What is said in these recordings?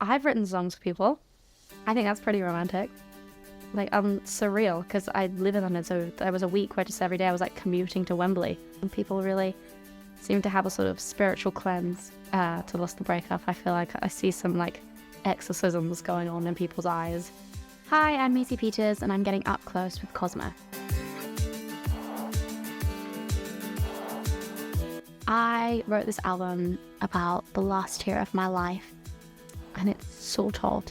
I've written songs for people. I think that's pretty romantic. Like, surreal, because I live in London, so there was a week where just every day I was like commuting to Wembley, and people really seem to have a sort of spiritual cleanse to Lost the Breakup. I feel like I see some like exorcisms going on in people's eyes. Hi, I'm Maisie Peters, and I'm getting up close with Cosmo. I wrote this album about the last year of my life, and it's sort of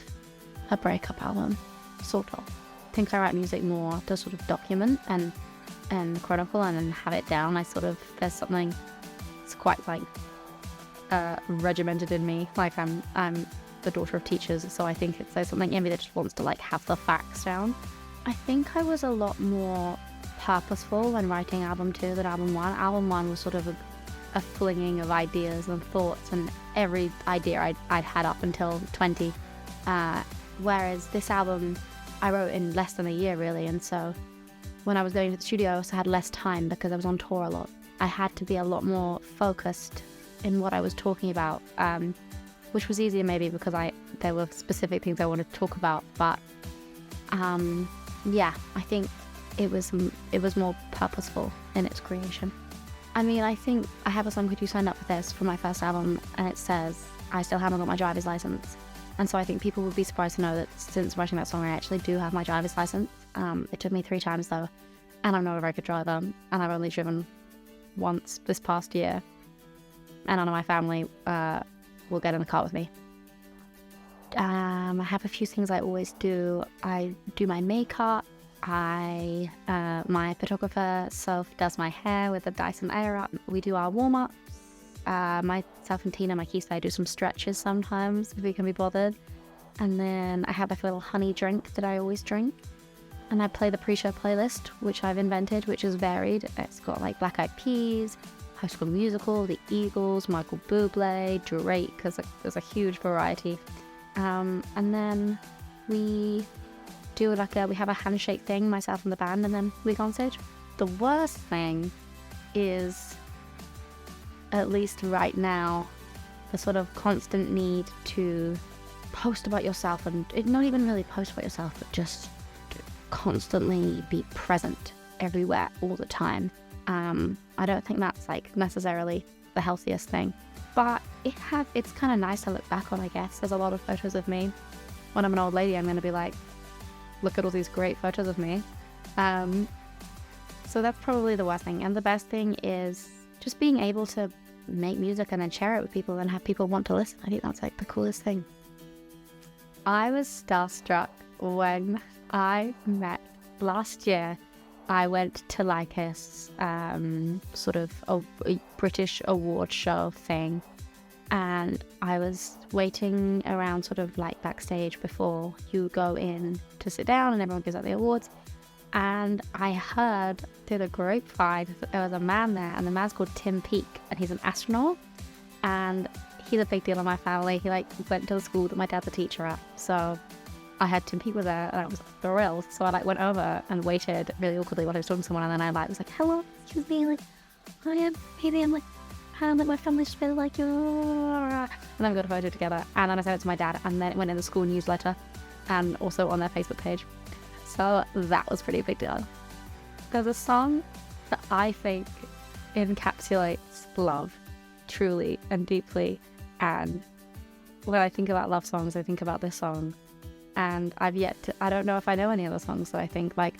a breakup album, sort of. I think I write music more to sort of document and chronicle and then have it down. There's something, it's quite like regimented in me. Like I'm the daughter of teachers, so I think there's something in me that just wants to like have the facts down. I think I was a lot more purposeful when writing album 2 than album 1. Album 1 was sort of a flinging of ideas and thoughts and every idea I'd had up until 20. Whereas this album I wrote in less than a year really, and so when I was going to the studio I also had less time because I was on tour a lot. I had to be a lot more focused in what I was talking about, which was easier maybe because there were specific things I wanted to talk about, but yeah, I think it was more purposeful in its creation. I mean, I think I have a song called You Signed Up For This for my first album, and it says, I still haven't got my driver's license. And so I think people would be surprised to know that since writing that song, I actually do have my driver's license. It took me 3 times though, and I'm not a very good driver, and I've only driven once this past year. And none of my family will get in the car with me. I have a few things I always do. I do my makeup. My photographer Soph does my hair with a Dyson Airwrap. We do our warm-ups. Myself and Tina, my keys, I do some stretches sometimes if we can be bothered. And then I have like a little honey drink that I always drink. And I play the pre-show playlist, which I've invented, which is varied. It's got like Black Eyed Peas, High School Musical, The Eagles, Michael Bublé, Drake, because there's a huge variety. And then we do we have a handshake thing, myself and the band, and then we go on stage. The worst thing is, at least right now, the sort of constant need to post about yourself, and not even really post about yourself, but just constantly be present everywhere all the time. I don't think that's like necessarily the healthiest thing, but it's kind of nice to look back on, I guess. There's a lot of photos of me. When I'm an old lady, I'm going to be like, look at all these great photos of me. So that's probably the worst thing. And the best thing is just being able to make music and then share it with people and have people want to listen. I think that's like the coolest thing. I was starstruck when I met last year. I went to like a sort of a British award show thing, and I was waiting around sort of like backstage before you go in to sit down and everyone gives out the awards. And I heard through the grapevine that there was a man there, and the man's called Tim Peake, and he's an astronaut, and he's a big deal in my family. He like went to the school that my dad's a teacher at, so I had Tim Peake was there, and I was thrilled. So I like went over and waited really awkwardly while I was talking to someone, and then I like was like, hello, excuse me, like, I am Haley, I'm like, my family just really like you, and then we got a photo together, and then I sent it to my dad, and then it went in the school newsletter and also on their Facebook page. So that was pretty big deal. There's a song that I think encapsulates love truly and deeply, and when I think about love songs, I think about this song, and I don't know if I know any other songs that I think like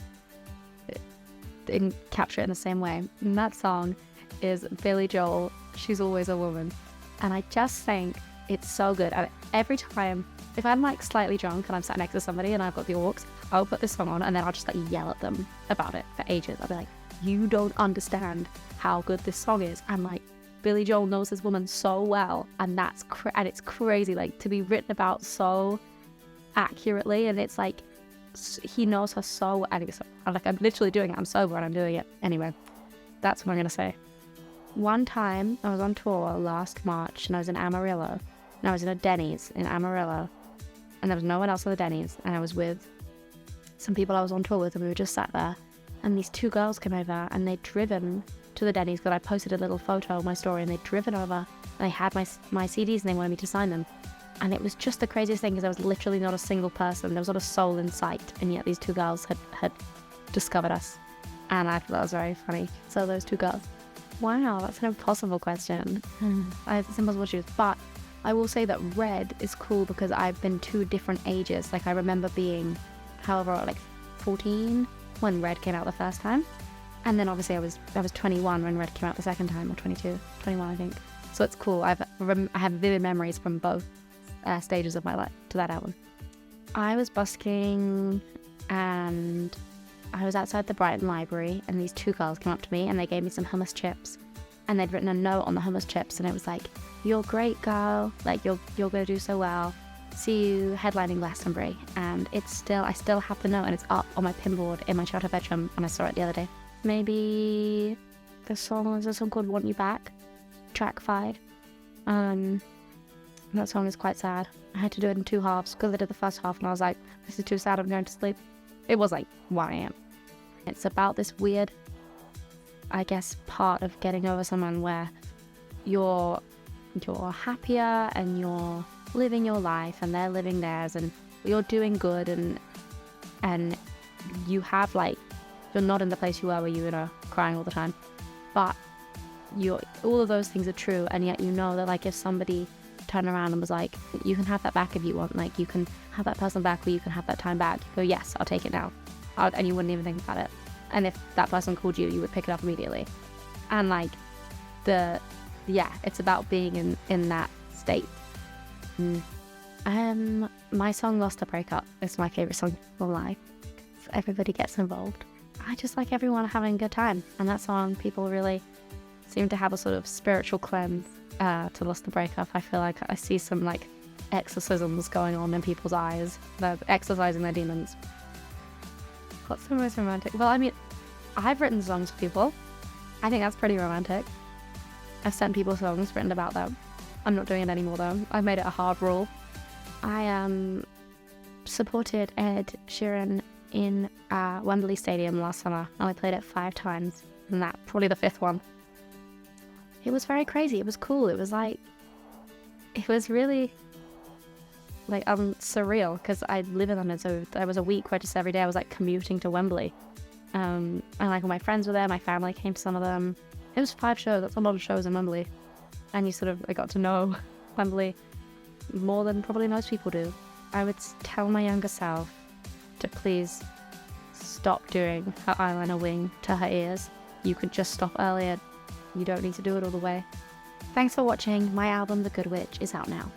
capture it in the same way. And that song is Billy Joel, She's Always a Woman. And I just think it's so good. And every time, if I'm like slightly drunk and I'm sat next to somebody and I've got the aux, I'll put this song on and then I'll just like yell at them about it for ages. I'll be like, you don't understand how good this song is. And like, Billy Joel knows this woman so well, and and it's crazy like to be written about so accurately, and it's like he knows her so, and I'm literally doing it. I'm sober and I'm doing it anyway. That's what I'm gonna say. One time I was on tour last March, and I was in Amarillo, and I was in a Denny's in Amarillo, and there was no one else at the Denny's, and I was with some people I was on tour with, and we were just sat there, and these 2 girls came over, and they'd driven to the Denny's because I posted a little photo of my story, and they'd driven over, and they had my CDs, and they wanted me to sign them. And it was just the craziest thing because there was literally not a single person. There was not a soul in sight. And yet these two girls had discovered us. And I thought that was very funny. So those two girls. Wow, that's an impossible question. It's impossible to choose. But I will say that Red is cool because I've been two different ages. Like I remember being, however, like 14 when Red came out the first time. And then obviously I was 21 when Red came out the second time, or 22, 21 I think. So it's cool. I have vivid memories from both stages of my life to that album. I was busking and I was outside the Brighton Library and these two girls came up to me and they gave me some hummus chips. And they'd written a note on the hummus chips and it was like, "You're great, girl. Like you're gonna do so well. See you headlining Glastonbury." And I still have the note and it's up on my pinboard in my shelter bedroom and I saw it the other day. Maybe there's a song called "Want You Back," track 5. That song is quite sad. I had to do it in 2 halves because I did the first half and I was like, this is too sad, I'm going to sleep. It was like 1 a.m. It's about this weird, I guess, part of getting over someone where you're happier and you're living your life and they're living theirs and you're doing good and you have like, you're not in the place you were where you were crying all the time, but all of those things are true, and yet you know that like if somebody turned around and was like, you can have that back if you want, like you can have that person back or you can have that time back, you go, yes, I'll take it now. And you wouldn't even think about it. And if that person called you, you would pick it up immediately. And like it's about being in that state. My song "Lost A Breakup" is my favorite song of life. Everybody gets involved. I just like everyone having a good time, and that song, people really seem to have a sort of spiritual cleanse to "Lost A Breakup." I feel like I see some like exorcisms going on in people's eyes. They're exorcising their demons. What's the most romantic? Well, I mean, I've written songs for people. I think that's pretty romantic. I've sent people songs written about them. I'm not doing it anymore though. I've made it a hard rule. I supported Ed Sheeran in Wembley Stadium last summer and I played it 5 times, and that probably the 5th one. It was very crazy. It was cool. It was really like surreal because I live in London, so there was a week where just every day I was like commuting to Wembley, and like all my friends were there, my family came to some of them. It was 5 shows. That's a lot of shows in Wembley, and I got to know Wembley more than probably most people do. I would tell my younger self to please stop doing her eyeliner wing to her ears. You could just stop earlier. You don't need to do it all the way. Thanks for watching. My album The Good Witch is out now.